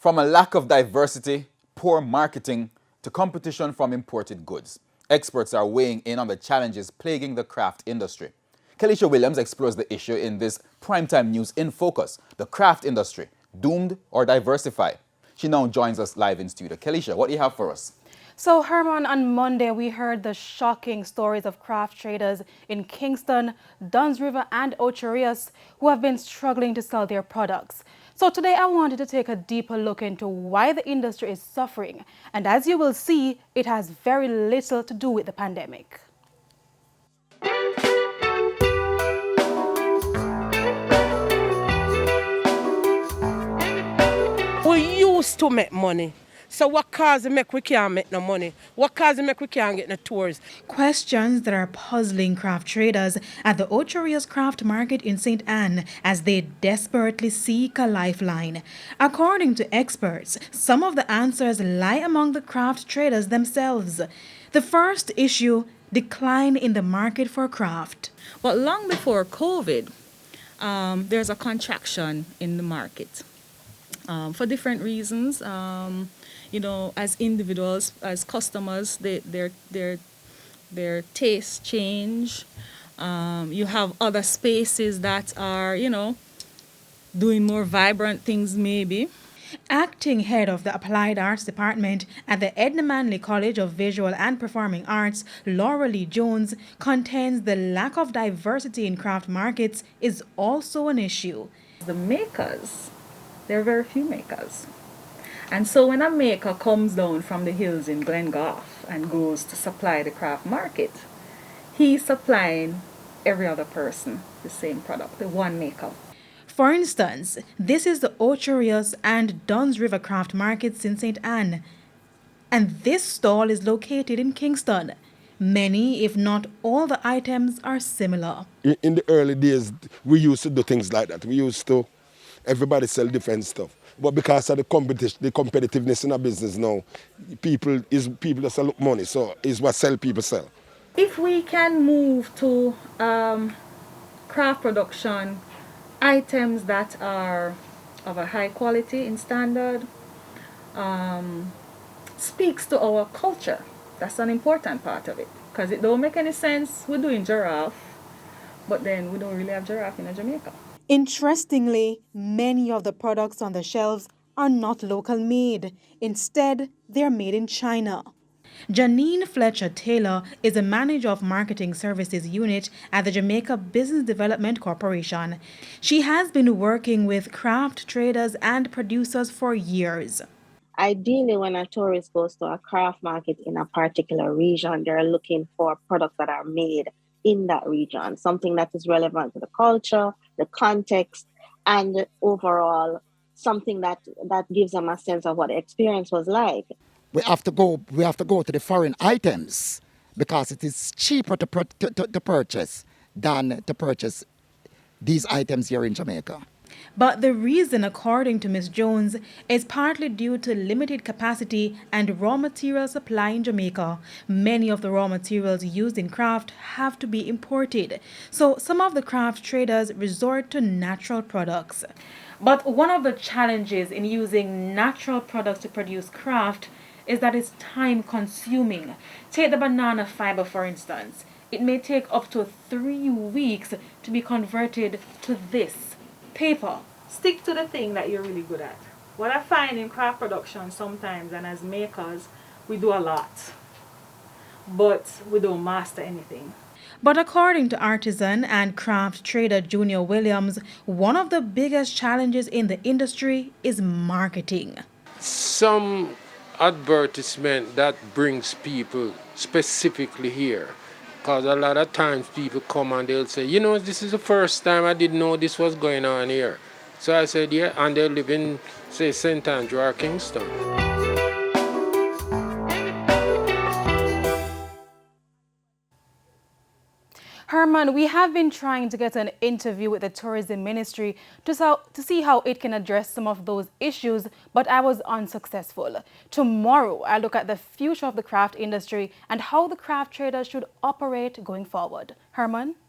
From a lack of diversity, poor marketing, to competition from imported goods, experts are weighing in on the challenges plaguing the craft industry. Kelisha Williams explores the issue in this Primetime News in Focus, the craft industry, doomed or diversify. She now joins us live in studio. Kelisha, what do you have for us? So, Herman, on Monday, we heard the shocking stories of craft traders in Kingston, Duns River, and Ocho Rios who have been struggling to sell their products. So today, I wanted to take a deeper look into why the industry is suffering. And as you will see, it has very little to do with the pandemic. We used to make money. So what cause make we can't make no money? What cause make we can't get no tours? Questions that are puzzling craft traders at the Ocho Rios Craft Market in St. Anne as they desperately seek a lifeline. According to experts, some of the answers lie among the craft traders themselves. The first issue, decline in the market for craft. But long before COVID, there's a contraction in the market for different reasons. As individuals, as customers, their tastes change. You have other spaces that are, doing more vibrant things maybe. Acting head of the Applied Arts Department at the Edna Manley College of Visual and Performing Arts, Laura Lee Jones, contends the lack of diversity in craft markets is also an issue. The makers, there are very few makers. And so when a maker comes down from the hills in Glengoff and goes to supply the craft market, he's supplying every other person the same product, the one maker. For instance, this is the Ocho Rios and Duns River Craft Markets in St. Anne. And this stall is located in Kingston. Many, if not all the items are similar. In the early days, we used to do things like that. We used to, everybody sell different stuff. But because of the competition, the competitiveness in our business now, people that sell money, so it's what people sell. If we can move to craft production, items that are of a high quality in standard, speaks to our culture. That's an important part of it, because it don't make any sense we're doing giraffe, but then we don't really have giraffe in Jamaica. Interestingly, many of the products on the shelves are not local made. Instead, they're made in China. Janine Fletcher Taylor is a manager of marketing services unit at the Jamaica Business Development Corporation. She has been working with craft traders and producers for years. Ideally, when a tourist goes to a craft market in a particular region, they're looking for products that are made in that region, something that is relevant to the culture, the context, and overall something that gives them a sense of what the experience was like. We have to go to the foreign items because it is cheaper to purchase than to purchase these items here in Jamaica. But the reason, according to Ms. Jones, is partly due to limited capacity and raw material supply in Jamaica. Many of the raw materials used in craft have to be imported. So some of the craft traders resort to natural products. But one of the challenges in using natural products to produce craft is that it's time consuming. Take the banana fiber, for instance. It may take up to 3 weeks to be converted to this paper. Stick to the thing that you're really good at. What I find in craft production sometimes, and as makers, we do a lot, but we don't master anything. But according to artisan and craft trader Junior Williams, one of the biggest challenges in the industry is marketing. Some advertisement that brings people specifically here. Because a lot of times people come and they'll say, this is the first time I didn't know this was going on here. So I said, yeah, and they live in, say, St. Andrew or Kingston. Herman, we have been trying to get an interview with the tourism ministry to see how it can address some of those issues, but I was unsuccessful. Tomorrow, I look at the future of the craft industry and how the craft traders should operate going forward. Herman?